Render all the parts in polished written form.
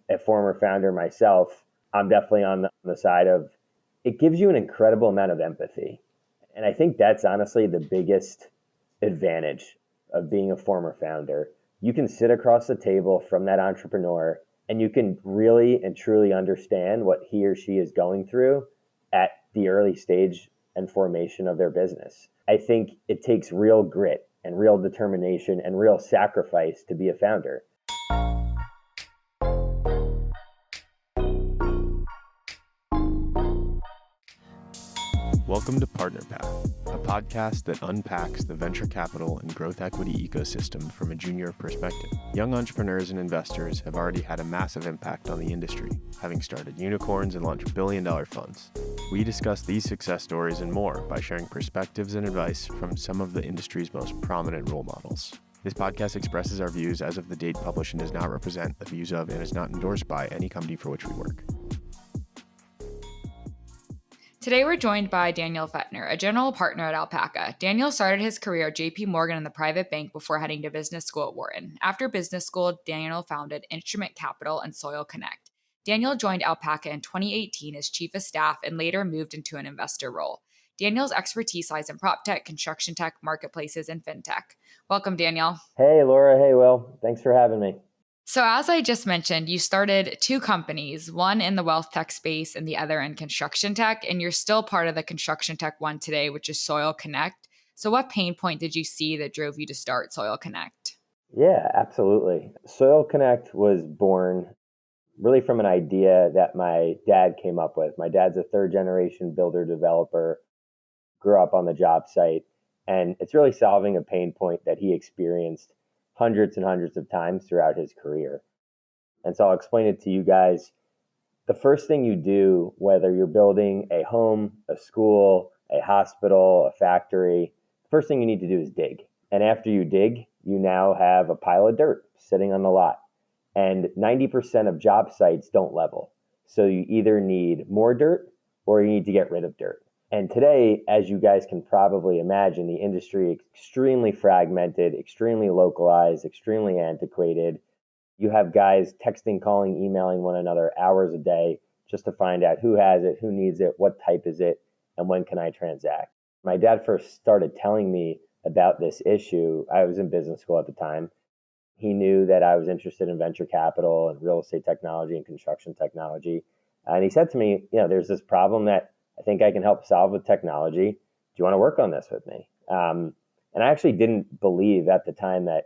a former founder myself, I'm definitely on the side of it gives you an incredible amount of empathy. And I think that's honestly the biggest advantage of being a former founder. You can sit across the table from that entrepreneur and you can really and truly understand what he or she is going through at the early stage and formation of their business. I think it takes real grit and real determination and real sacrifice to be a founder. Welcome to Partner Path, a podcast that unpacks the venture capital and growth equity ecosystem from a junior perspective. Young entrepreneurs and investors have already had a massive impact on the industry, having started unicorns and launched billion-dollar funds. We discuss these success stories and more by sharing perspectives and advice from some of the industry's most prominent role models. This podcast expresses our views as of the date published and does not represent the views of and is not endorsed by any company for which we work. Today, we're joined by Daniel Fetner, a general partner at Alpaca. Daniel started his career at JP Morgan in the private bank before heading to business school at Wharton. After business school, Daniel founded Instrument Capital and Soil Connect. Daniel joined Alpaca in 2018 as chief of staff and later moved into an investor role. Daniel's expertise lies in PropTech, construction tech, marketplaces, and fintech. Welcome, Daniel. Hey, Laura. Hey, Will. Thanks for having me. So as I just mentioned, you started two companies, one in the wealth tech space and the other in construction tech, and you're still part of the construction tech one today, which is Soil Connect. So what pain point did you see that drove you to start Soil Connect? Yeah, absolutely. Soil Connect was born really from an idea that my dad came up with. My dad's a third generation builder developer, grew up on the job site, and it's really solving a pain point that he experienced hundreds and hundreds of times throughout his career. And so I'll explain it to you guys. The first thing you do, whether you're building a home, a school, a hospital, a factory, the first thing you need to do is dig. And after you dig, you now have a pile of dirt sitting on the lot. And 90% of job sites don't level. So you either need more dirt or you need to get rid of dirt. And today, as you guys can probably imagine, the industry is extremely fragmented, extremely localized, extremely antiquated. You have guys texting, calling, emailing one another hours a day just to find out who has it, who needs it, what type is it, and when can I transact. My dad first started telling me about this issue. I was in business school at the time. He knew that I was interested in venture capital and real estate technology and construction technology. And he said to me, there's this problem that I think I can help solve with technology. Do you want to work on this with me? And I actually didn't believe at the time that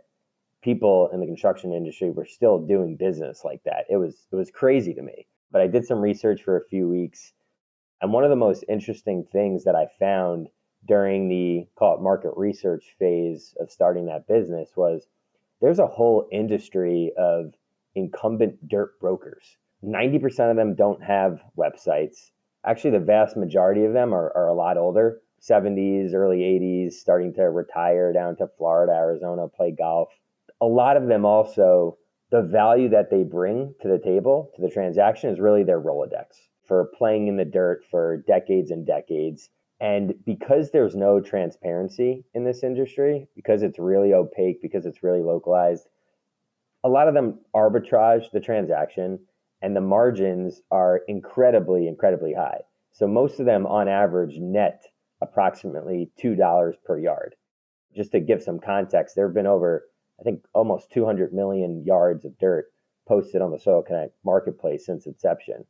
people in the construction industry were still doing business like that. It was crazy to me. But I did some research for a few weeks. And one of the most interesting things that I found during the, call it market research phase of starting that business was there's a whole industry of incumbent dirt brokers. 90% of them don't have websites. Actually, the vast majority of them are a lot older, 70s, early 80s, starting to retire down to Florida, Arizona, play golf. A lot of them also, the value that they bring to the table, to the transaction, is really their Rolodex for playing in the dirt for decades and decades. And because there's no transparency in this industry, because it's really opaque, because it's really localized, a lot of them arbitrage the transaction. And the margins are incredibly, incredibly high. So most of them on average net approximately $2 per yard. Just to give some context, there have been over, I think, almost 200 million yards of dirt posted on the Soil Connect marketplace since inception.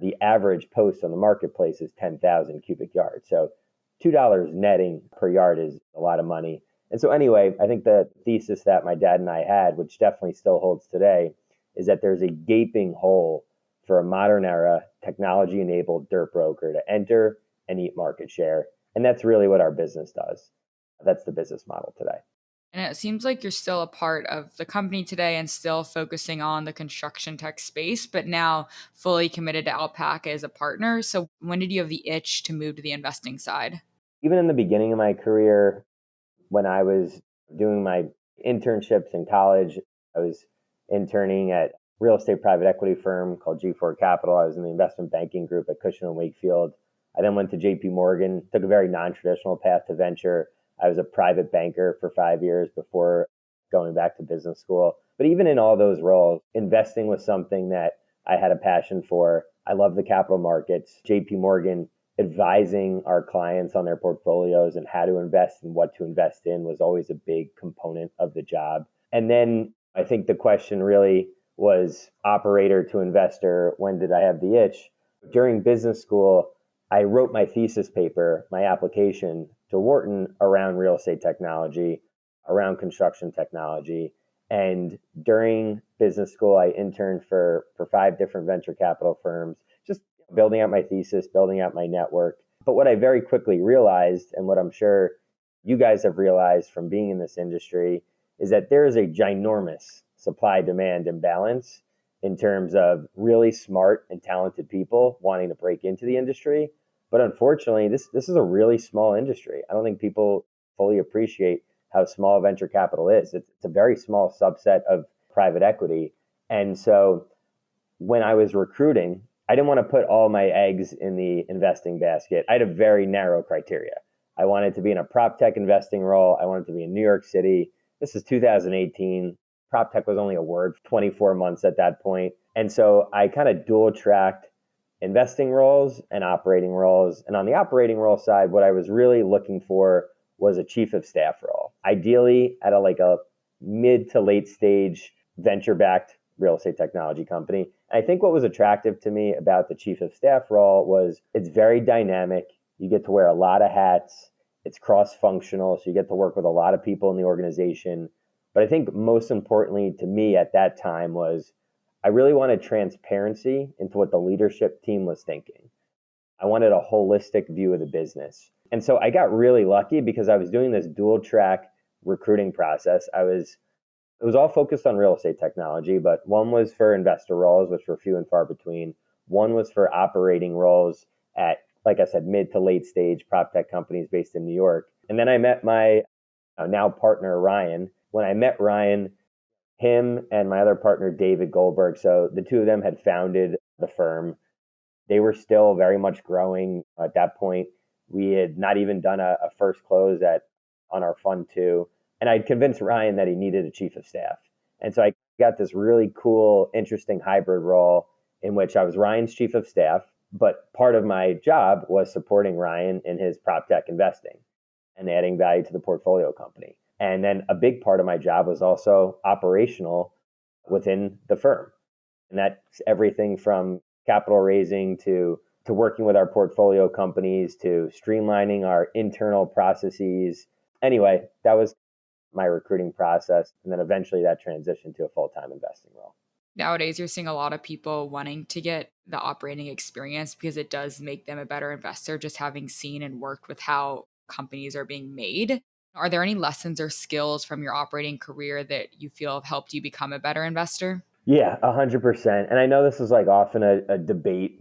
The average post on the marketplace is 10,000 cubic yards. So $2 netting per yard is a lot of money. And so anyway, I think the thesis that my dad and I had, which definitely still holds today, is that there's a gaping hole for a modern era technology-enabled dirt broker to enter and eat market share. And that's really what our business does. That's the business model today. And it seems like you're still a part of the company today and still focusing on the construction tech space, but now fully committed to Alpaca as a partner. So when did you have the itch to move to the investing side? Even in the beginning of my career, when I was doing my internships in college, I was interning at a real estate private equity firm called G4 Capital. I was in the investment banking group at Cushman & Wakefield. I then went to JP Morgan, took a very non-traditional path to venture. I was a private banker for 5 years before going back to business school. But even in all those roles, investing was something that I had a passion for. I love the capital markets. JP Morgan advising our clients on their portfolios and how to invest and what to invest in was always a big component of the job. And then I think the question really was operator to investor. When did I have the itch? During business school, I wrote my thesis paper, my application to Wharton around real estate technology, around construction technology. And during business school, I interned for 5 different venture capital firms, just building out my thesis, building out my network. But what I very quickly realized, and what I'm sure you guys have realized from being in this industry, is that there is a ginormous supply-demand imbalance in terms of really smart and talented people wanting to break into the industry. But unfortunately, this is a really small industry. I don't think people fully appreciate how small venture capital is. It's a very small subset of private equity. And so when I was recruiting, I didn't want to put all my eggs in the investing basket. I had a very narrow criteria. I wanted to be in a PropTech investing role. I wanted to be in New York City. This is 2018. PropTech was only a word for 24 months at that point. And so I kind of dual tracked investing roles and operating roles. And on the operating role side, what I was really looking for was a chief of staff role, ideally at a mid to late stage venture-backed real estate technology company. And I think what was attractive to me about the chief of staff role was it's very dynamic. You get to wear a lot of hats. It's cross-functional, so you get to work with a lot of people in the organization. But I think most importantly to me at that time was I really wanted transparency into what the leadership team was thinking. I wanted a holistic view of the business. And so I got really lucky because I was doing this dual track recruiting process. It was all focused on real estate technology, but one was for investor roles, which were few and far between. One was for operating roles at, like I said, mid to late stage PropTech companies based in New York. And then I met my now partner, Ryan. When I met Ryan, him and my other partner, David Goldberg, so the two of them had founded the firm. They were still very much growing at that point. We had not even done a first close on our fund 2. And I'd convinced Ryan that he needed a chief of staff. And so I got this really cool, interesting hybrid role in which I was Ryan's chief of staff, but part of my job was supporting Ryan in his PropTech investing and adding value to the portfolio company. And then a big part of my job was also operational within the firm. And that's everything from capital raising to working with our portfolio companies to streamlining our internal processes. Anyway, that was my recruiting process. And then eventually that transitioned to a full-time investing role. Nowadays, you're seeing a lot of people wanting to get the operating experience because it does make them a better investor, just having seen and worked with how companies are being made. Are there any lessons or skills from your operating career that you feel have helped you become a better investor? Yeah, 100%. And I know this is often a debate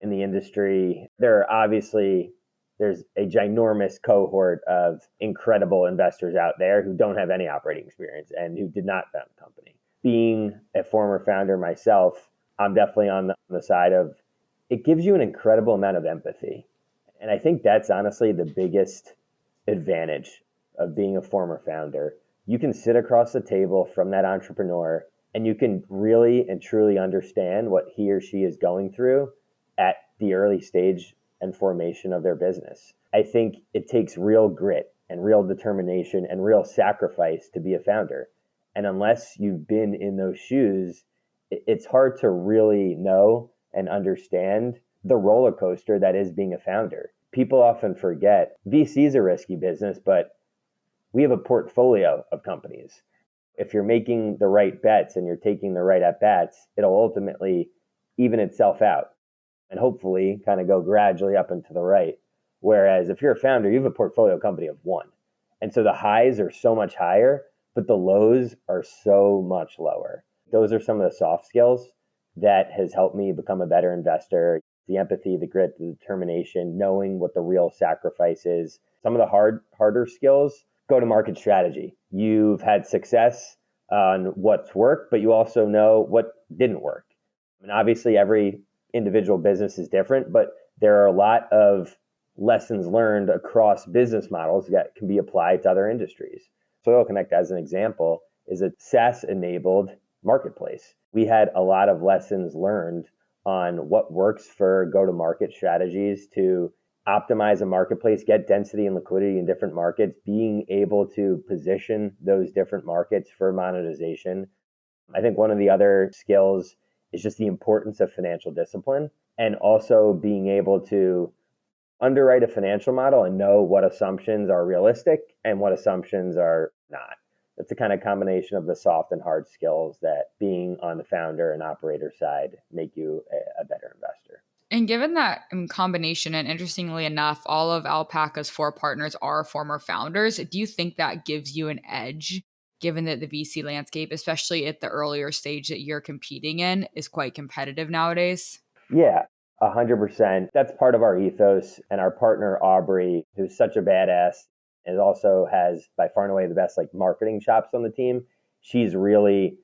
in the industry. There's a ginormous cohort of incredible investors out there who don't have any operating experience and who did not found a company. Being a former founder myself, I'm definitely on the side of it gives you an incredible amount of empathy. And I think that's honestly the biggest advantage of being a former founder. You can sit across the table from that entrepreneur and you can really and truly understand what he or she is going through at the early stage and formation of their business. I think it takes real grit and real determination and real sacrifice to be a founder. And unless you've been in those shoes, it's hard to really know and understand the roller coaster that is being a founder. People often forget VC is a risky business, but we have a portfolio of companies. If you're making the right bets and you're taking the right at-bats, it'll ultimately even itself out and hopefully kind of go gradually up and to the right. Whereas if you're a founder, you have a portfolio company of one. And so the highs are so much higher, but the lows are so much lower. Those are some of the soft skills that has helped me become a better investor. The empathy, the grit, the determination, knowing what the real sacrifice is. Some of the harder skills, go-to-market strategy. You've had success on what's worked, but you also know what didn't work. And obviously every individual business is different, but there are a lot of lessons learned across business models that can be applied to other industries. Soil Connect, as an example, is a SaaS-enabled marketplace. we had a lot of lessons learned on what works for go-to-market strategies to optimize a marketplace, get density and liquidity in different markets, being able to position those different markets for monetization. I think one of the other skills is just the importance of financial discipline and also being able to underwrite a financial model and know what assumptions are realistic and what assumptions are not. It's a kind of combination of the soft and hard skills that being on the founder and operator side make you a better investor. And given that combination, and interestingly enough, all of Alpaca's 4 partners are former founders, do you think that gives you an edge, given that the VC landscape, especially at the earlier stage that you're competing in, is quite competitive nowadays? Yeah, 100%. That's part of our ethos. And our partner, Aubrey, who's such a badass and also has by far and away the best marketing chops on the team, she's really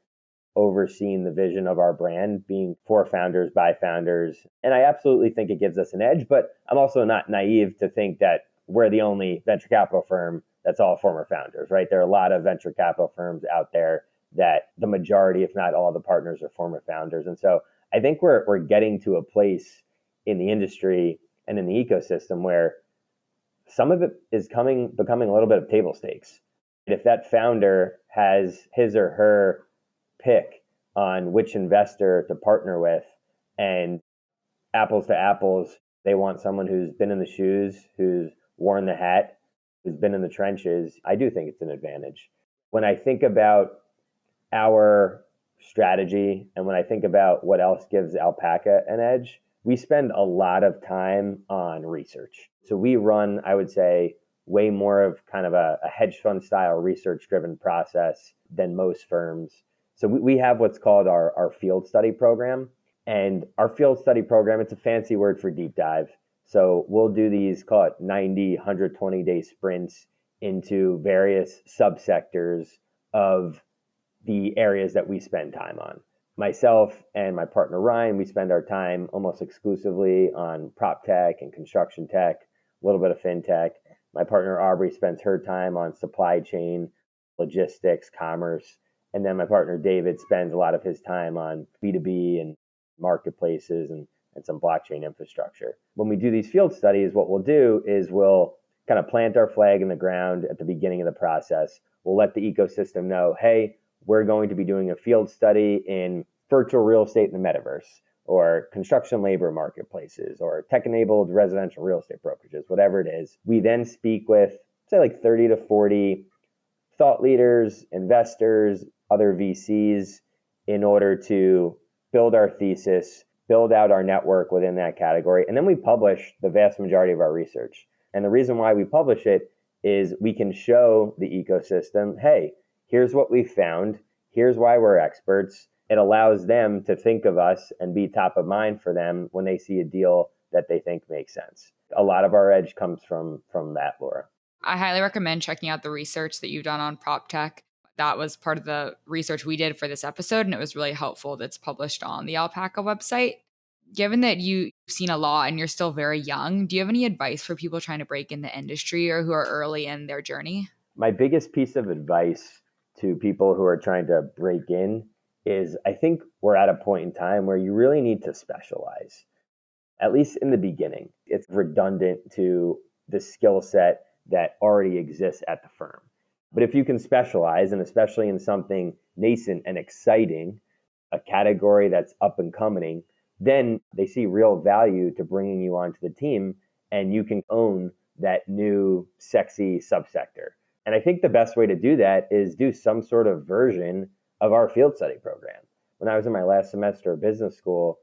overseeing the vision of our brand being for founders by founders. And I absolutely think it gives us an edge, but I'm also not naive to think that we're the only venture capital firm that's all former founders, right? There are a lot of venture capital firms out there that the majority, if not all the partners, are former founders. And so I think we're getting to a place in the industry and in the ecosystem where some of it is becoming a little bit of table stakes. If that founder has his or her pick on which investor to partner with, and apples to apples, they want someone who's been in the shoes, who's worn the hat, who's been in the trenches, I do think it's an advantage. When I think about our strategy and when I think about what else gives Alpaca an edge, we spend a lot of time on research. So we run, I would say, way more of kind of a hedge fund style research driven process than most firms. So we have what's called our field study program. And our field study program, it's a fancy word for deep dive. So we'll do these, call it 90, 120-day sprints into various subsectors of the areas that we spend time on. Myself and my partner, Ryan, we spend our time almost exclusively on prop tech and construction tech, a little bit of fintech. My partner, Aubrey, spends her time on supply chain, logistics, commerce. And then my partner, David, spends a lot of his time on B2B and marketplaces and some blockchain infrastructure. When we do these field studies, what we'll do is we'll kind of plant our flag in the ground at the beginning of the process. We'll let the ecosystem know, hey, we're going to be doing a field study in virtual real estate in the metaverse, or construction labor marketplaces, or tech-enabled residential real estate brokerages, whatever it is. We then speak with, say, 30 to 40 thought leaders, investors, other VCs, in order to build our thesis, build out our network within that category. And then we publish the vast majority of our research. And the reason why we publish it is we can show the ecosystem, hey, here's what we found. Here's why we're experts. It allows them to think of us and be top of mind for them when they see a deal that they think makes sense. A lot of our edge comes from that, Laura. I highly recommend checking out the research that you've done on PropTech. That was part of the research we did for this episode, and it was really helpful. That's published on the Alpaca website. Given that you've seen a lot and you're still very young, do you have any advice for people trying to break in the industry or who are early in their journey? My biggest piece of advice to people who are trying to break in is I think we're at a point in time where you really need to specialize, at least in the beginning. It's redundant to the skill set that already exists at the firm. But if you can specialize, and especially in something nascent and exciting, a category that's up and coming, then they see real value to bringing you onto the team, and you can own that new sexy subsector. And I think the best way to do that is do some sort of version of our field study program. When I was in my last semester of business school,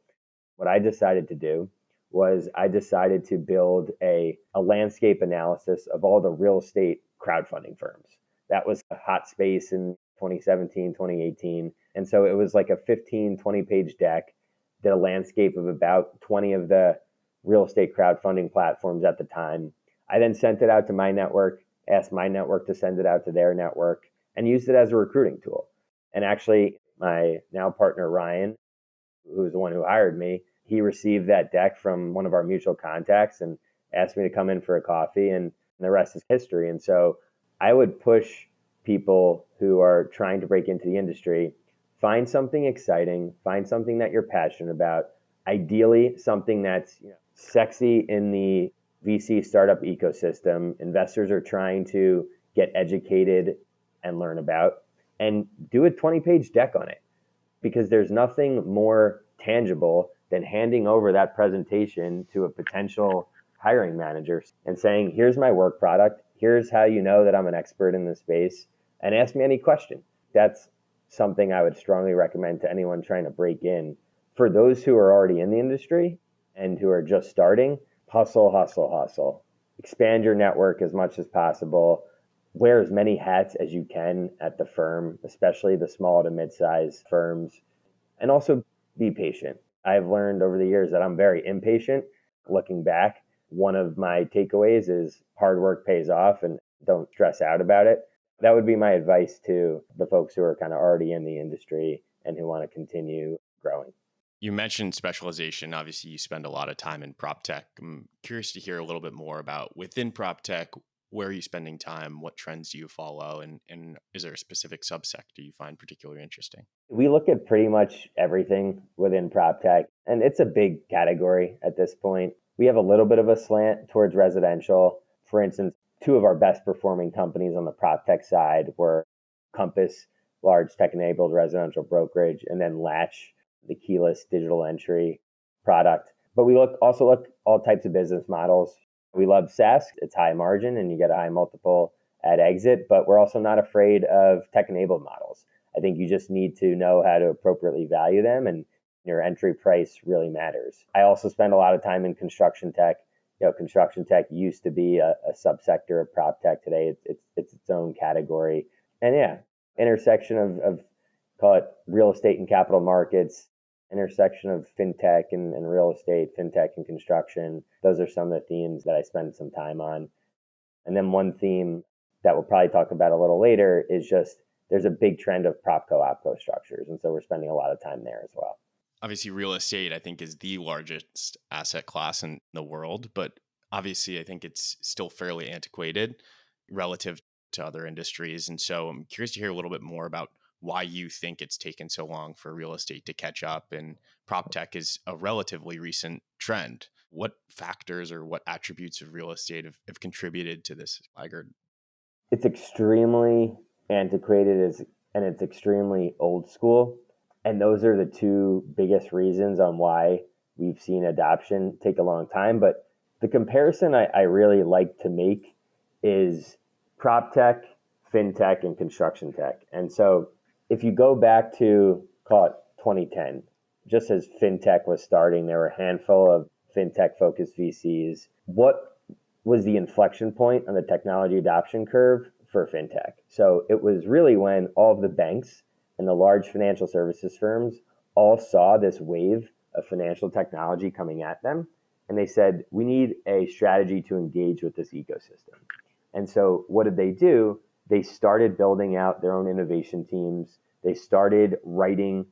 what I decided to do was I decided to build a landscape analysis of all the real estate crowdfunding firms. That was a hot space in 2017, 2018. And so it was like a 15, 20-page deck, did a landscape of about 20 of the real estate crowdfunding platforms at the time. I then sent it out to my network, asked my network to send it out to their network, and used it as a recruiting tool. And actually, my now partner, Ryan, who's the one who hired me, he received that deck from one of our mutual contacts and asked me to come in for a coffee, and the rest is history. And so I would push people who are trying to break into the industry, find something exciting, find something that you're passionate about, ideally something that's sexy in the VC startup ecosystem. Investors are trying to get educated and learn about, and do a 20-page deck on it, because there's nothing more tangible than handing over that presentation to a potential hiring manager and saying, here's my work product, here's how you know that I'm an expert in this space, and ask me any question. That's something I would strongly recommend to anyone trying to break in. For those who are already in the industry and who are just starting, hustle, hustle, hustle. Expand your network as much as possible. Wear as many hats as you can at the firm, especially the small to mid-sized firms. And also be patient. I've learned over the years that I'm very impatient. Looking back, one of my takeaways is hard work pays off, and don't stress out about it. That would be my advice to the folks who are kind of already in the industry and who want to continue growing. You mentioned specialization. Obviously, you spend a lot of time in PropTech. I'm curious to hear a little bit more about within PropTech, where are you spending time? What trends do you follow? And is there a specific subsector you find particularly interesting? We look at pretty much everything within PropTech, and it's a big category at this point. We have a little bit of a slant towards residential. For instance, two of our best performing companies on the PropTech side were Compass, large tech-enabled residential brokerage, and then Latch, the keyless digital entry product. But we also look all types of business models. We love SaaS. It's high margin and you get a high multiple at exit, but we're also not afraid of tech-enabled models. I think you just need to know how to appropriately value them, and your entry price really matters. I also spend a lot of time in construction tech. Construction tech used to be a subsector of PropTech. Today, it's its own category. And intersection of call it real estate and capital markets, intersection of fintech and real estate, fintech and construction. Those are some of the themes that I spend some time on. And then one theme that we'll probably talk about a little later is just there's a big trend of PropCo, OpCo structures. And so we're spending a lot of time there as well. Obviously, real estate, I think, is the largest asset class in the world, but obviously, I think it's still fairly antiquated relative to other industries. And so I'm curious to hear a little bit more about why you think it's taken so long for real estate to catch up, and PropTech is a relatively recent trend. What factors or what attributes of real estate have contributed to this laggard? It's extremely antiquated and it's extremely old school. And those are the two biggest reasons on why we've seen adoption take a long time. But the comparison I really like to make is PropTech, fintech, and construction tech. And so if you go back to, call it 2010, just as fintech was starting, there were a handful of fintech-focused VCs. What was the inflection point on the technology adoption curve for fintech? So it was really when all of the banks and the large financial services firms all saw this wave of financial technology coming at them. And they said, we need a strategy to engage with this ecosystem. And so what did they do? They started building out their own innovation teams. They started writing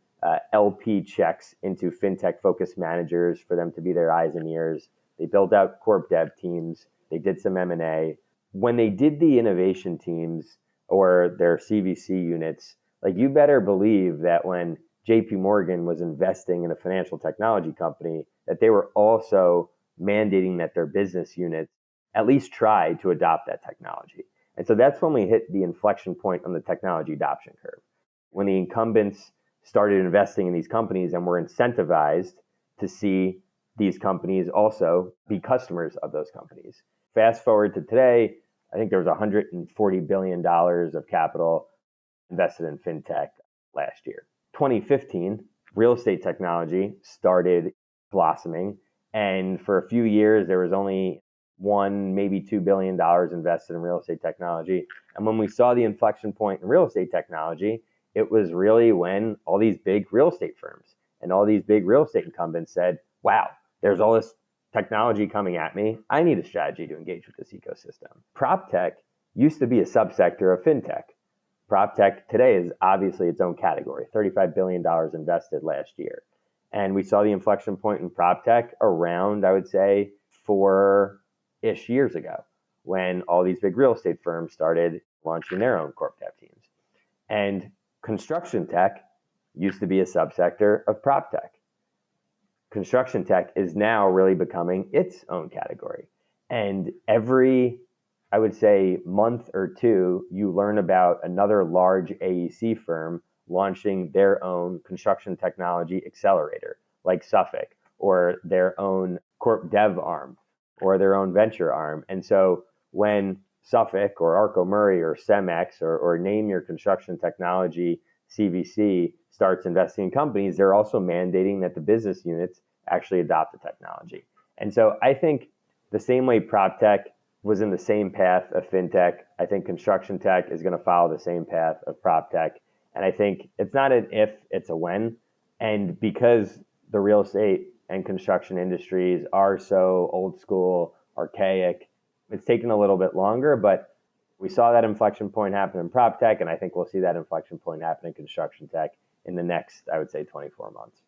LP checks into fintech-focused managers for them to be their eyes and ears. They built out corp dev teams. They did some M&A. When they did the innovation teams or their CVC units, like, you better believe that when JP Morgan was investing in a financial technology company, that they were also mandating that their business units at least try to adopt that technology. And so that's when we hit the inflection point on the technology adoption curve. When the incumbents started investing in these companies and were incentivized to see these companies also be customers of those companies. Fast forward to today, I think there was $140 billion of capital invested in fintech last year. 2015, real estate technology started blossoming. And for a few years, there was only $1, maybe $2 billion invested in real estate technology. And when we saw the inflection point in real estate technology, it was really when all these big real estate firms and all these big real estate incumbents said, wow, there's all this technology coming at me. I need a strategy to engage with this ecosystem. PropTech used to be a subsector of fintech. PropTech today is obviously its own category, $35 billion invested last year. And we saw the inflection point in PropTech around, I would say, 4-ish years ago, when all these big real estate firms started launching their own corp dev teams. And construction tech used to be a subsector of PropTech. Construction tech is now really becoming its own category. And every, I would say, month or two, you learn about another large AEC firm launching their own construction technology accelerator, like Suffolk, or their own corp dev arm, or their own venture arm. And so when Suffolk or Arco Murray or Cemex or name your construction technology CVC starts investing in companies, they're also mandating that the business units actually adopt the technology. And so I think the same way PropTech was in the same path of fintech, I think construction tech is going to follow the same path of PropTech. And I think it's not an if, it's a when. And because the real estate and construction industries are so old school, archaic, it's taken a little bit longer, but we saw that inflection point happen in PropTech, and I think we'll see that inflection point happen in construction tech in the next, I would say, 24 months.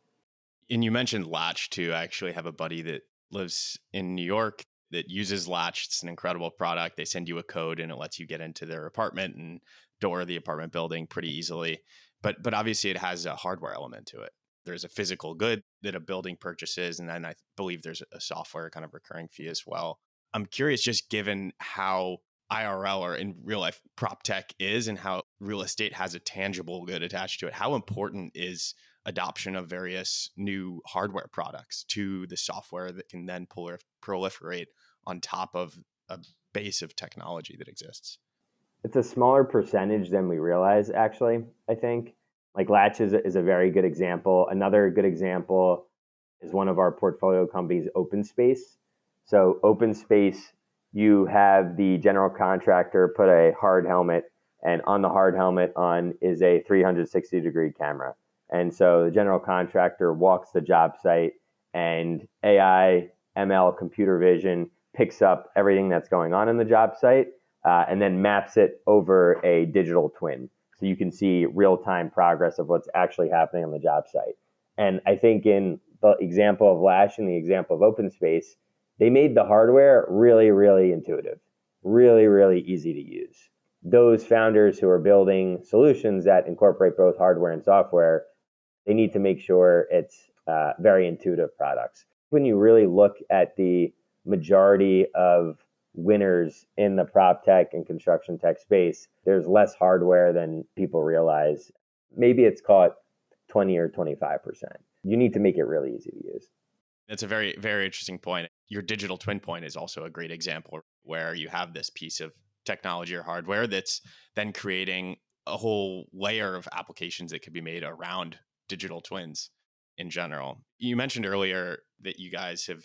And you mentioned Latch too. I actually have a buddy that lives in New York that uses Latch. It's an incredible product. They send you a code and it lets you get into their apartment and door the apartment building pretty easily. But obviously it has a hardware element to it. There's a physical good that a building purchases, and then I believe there's a software kind of recurring fee as well. I'm curious, just given how IRL or in real life PropTech is and how real estate has a tangible good attached to it, how important is adoption of various new hardware products to the software that can then proliferate on top of a base of technology that exists? It's a smaller percentage than we realize, actually, I think. Like Latch is a very good example. Another good example is one of our portfolio companies, OpenSpace. So OpenSpace, you have the general contractor put a hard helmet, and on the hard helmet is a 360-degree camera. And so the general contractor walks the job site, and AI, ML, computer vision picks up everything that's going on in the job site and then maps it over a digital twin. So you can see real-time progress of what's actually happening on the job site. And I think in the example of Latch and the example of OpenSpace, they made the hardware really, really intuitive, really, really easy to use. Those founders who are building solutions that incorporate both hardware and software, they need to make sure it's very intuitive products. When you really look at the majority of winners in the prop tech and construction tech space, there's less hardware than people realize. Maybe it's called 20 or 25%. You need to make it really easy to use. That's a very, very interesting point. Your digital twin point is also a great example where you have this piece of technology or hardware that's then creating a whole layer of applications that could be made around digital twins in general. You mentioned earlier that you guys have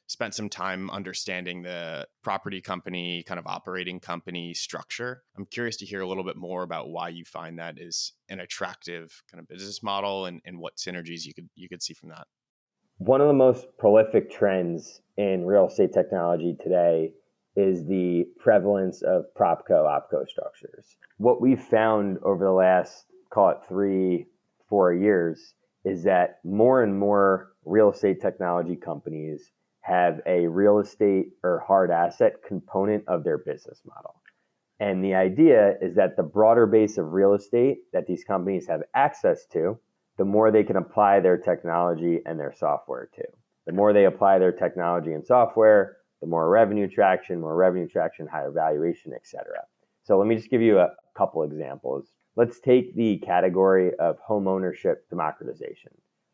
spent some time understanding the property company, kind of operating company structure. I'm curious to hear a little bit more about why you find that is an attractive kind of business model and what synergies you could see from that. One of the most prolific trends in real estate technology today is the prevalence of PropCo, OpCo structures. What we've found over the last, call it 3-4 years, is that more and more real estate technology companies have a real estate or hard asset component of their business model. And the idea is that the broader base of real estate that these companies have access to, the more they can apply their technology and their software to. The more they apply their technology and software, the more revenue traction, higher valuation, et cetera. So let me just give you a couple examples. Let's take the category of home ownership democratization.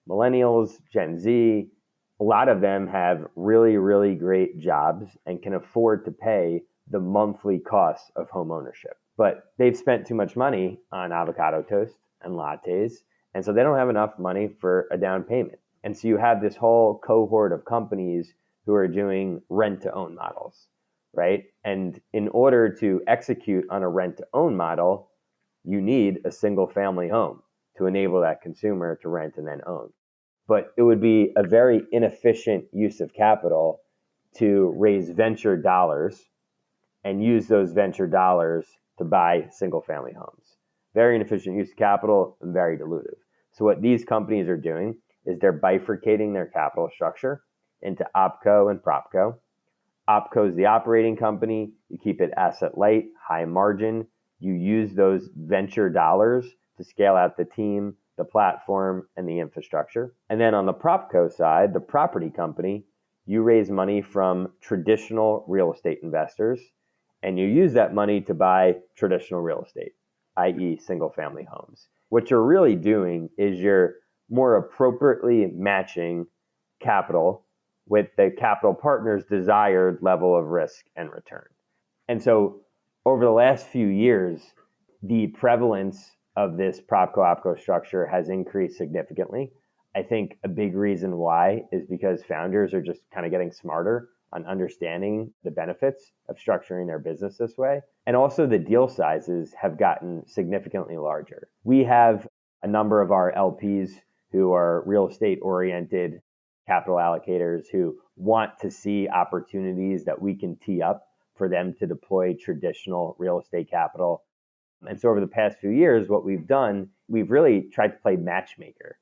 Millennials, Gen Z, a lot of them have really, really great jobs and can afford to pay the monthly costs of home ownership. But they've spent too much money on avocado toast and lattes, and so they don't have enough money for a down payment. And so you have this whole cohort of companies who are doing rent-to-own models, right? And in order to execute on a rent-to-own model, you need a single-family home to enable that consumer to rent and then own. But it would be a very inefficient use of capital to raise venture dollars and use those venture dollars to buy single-family homes. Very inefficient use of capital and very dilutive. So what these companies are doing is they're bifurcating their capital structure into OpCo and PropCo. OpCo is the operating company. You keep it asset light, high margin. You use those venture dollars to scale out the team, the platform, and the infrastructure. And then on the PropCo side, the property company, you raise money from traditional real estate investors, and you use that money to buy traditional real estate, i.e. single family homes. What you're really doing is you're more appropriately matching capital with the capital partner's desired level of risk and return. And so over the last few years, the prevalence of this PropCo OpCo structure has increased significantly. I think a big reason why is because founders are just kind of getting smarter on understanding the benefits of structuring their business this way. And also the deal sizes have gotten significantly larger. We have a number of our LPs who are real estate oriented capital allocators who want to see opportunities that we can tee up for them to deploy traditional real estate capital. And so over the past few years, what we've done, we've really tried to play matchmaker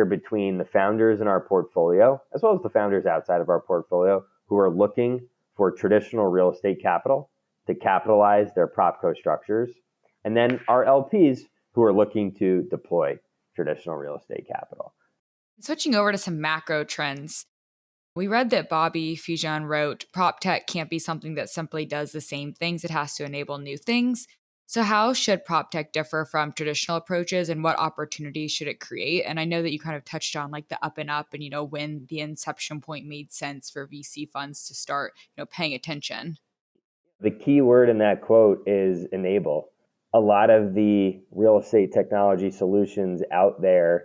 between the founders in our portfolio, as well as the founders outside of our portfolio, who are looking for traditional real estate capital to capitalize their PropCo structures, and then our LPs who are looking to deploy traditional real estate capital. Switching over to some macro trends, we read that Bobby Fujan wrote, PropTech can't be something that simply does the same things. It has to enable new things. So how should PropTech differ from traditional approaches, and what opportunities should it create? And I know that you kind of touched on like the up and up and, when the inception point made sense for VC funds to start, paying attention. The key word in that quote is enable. A lot of the real estate technology solutions out there,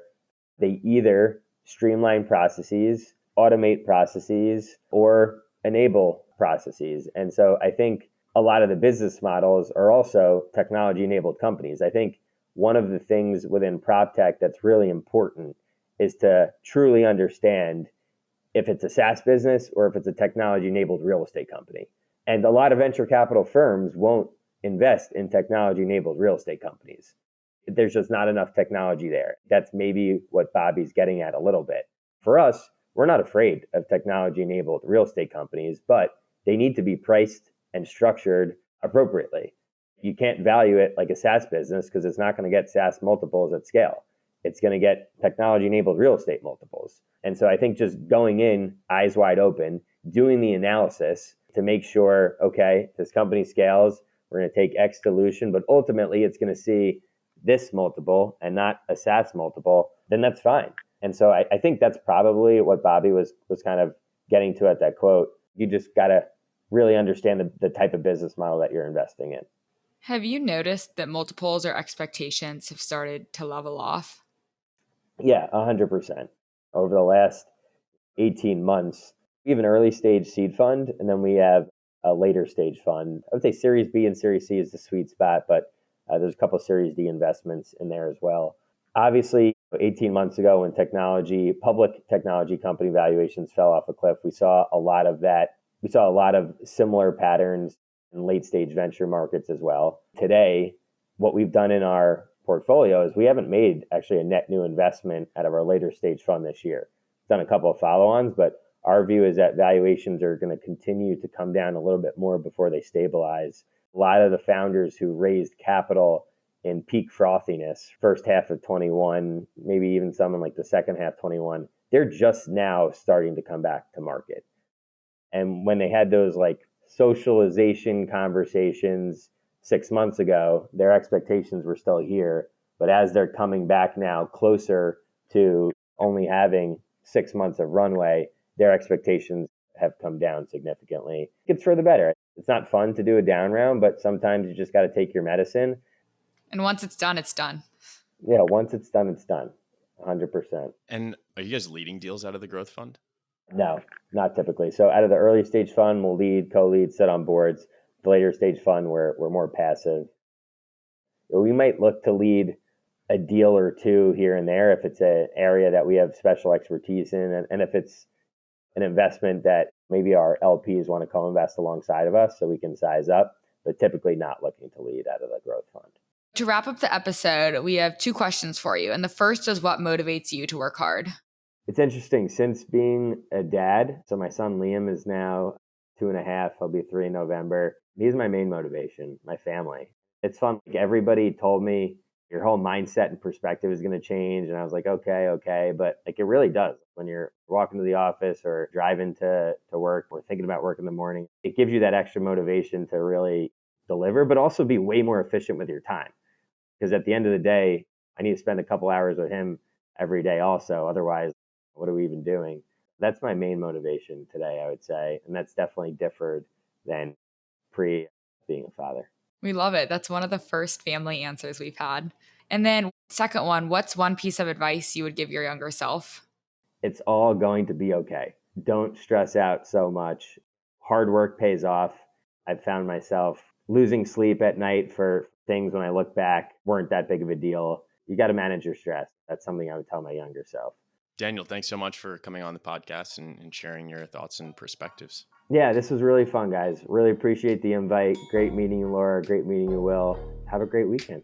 they either streamline processes, automate processes, or enable processes. And so I think a lot of the business models are also technology-enabled companies. I think one of the things within PropTech that's really important is to truly understand if it's a SaaS business or if it's a technology-enabled real estate company. And a lot of venture capital firms won't invest in technology-enabled real estate companies. There's just not enough technology there. That's maybe what Bobby's getting at a little bit. For us, we're not afraid of technology-enabled real estate companies, but they need to be priced and structured appropriately. You can't value it like a SaaS business because it's not going to get SaaS multiples at scale. It's going to get technology-enabled real estate multiples. And so I think just going in, eyes wide open, doing the analysis to make sure, okay, this company scales, we're going to take X dilution, but ultimately it's going to see this multiple and not a SaaS multiple, then that's fine. And so I think that's probably what Bobby was kind of getting to at that quote. You just got to really understand the type of business model that you're investing in. Have you noticed that multiples or expectations have started to level off? Yeah, 100%. Over the last 18 months, we have an early stage seed fund, and then we have a later stage fund. I would say Series B and Series C is the sweet spot, but there's a couple of Series D investments in there as well. Obviously, 18 months ago when public technology company valuations fell off a cliff, we saw a lot of that. We saw a lot of similar patterns in late stage venture markets as well. Today, what we've done in our portfolio is we haven't made actually a net new investment out of our later stage fund this year. We've done a couple of follow-ons, but our view is that valuations are going to continue to come down a little bit more before they stabilize. A lot of the founders who raised capital in peak frothiness, first half of 21, maybe even some in like the second half 21, they're just now starting to come back to market. And when they had those like socialization conversations 6 months ago, their expectations were still here. But as they're coming back now closer to only having 6 months of runway, their expectations have come down significantly. It's for the better. It's not fun to do a down round, but sometimes you just got to take your medicine. And once it's done, it's done. Yeah, once it's done, it's done. 100%. And are you guys leading deals out of the growth fund? No, not typically. So out of the early stage fund, we'll lead, co-lead, sit on boards. The later stage fund, we're more passive. We might look to lead a deal or two here and there if it's an area that we have special expertise in, and if it's an investment that maybe our LPs want to co-invest alongside of us so we can size up, but typically not looking to lead out of the growth fund. To wrap up the episode, we have 2 questions for you. And the first is, what motivates you to work hard? It's interesting. Since being a dad, so my son Liam is now 2.5. He'll be 3 in November. He's my main motivation, my family. It's fun. Everybody told me your whole mindset and perspective is going to change. And I was like, okay. But like, it really does. When you're walking to the office or driving to work or thinking about work in the morning, it gives you that extra motivation to really deliver, but also be way more efficient with your time. Because at the end of the day, I need to spend a couple hours with him every day also. Otherwise, what are we even doing? That's my main motivation today, I would say. And that's definitely differed than pre being a father. We love it. That's one of the first family answers we've had. And then second one, what's one piece of advice you would give your younger self? It's all going to be okay. Don't stress out so much. Hard work pays off. I've found myself losing sleep at night for things when I look back weren't that big of a deal. You got to manage your stress. That's something I would tell my younger self. Daniel, thanks so much for coming on the podcast and sharing your thoughts and perspectives. Yeah, this was really fun, guys. Really appreciate the invite. Great meeting you, Laura. Great meeting you, Will. Have a great weekend.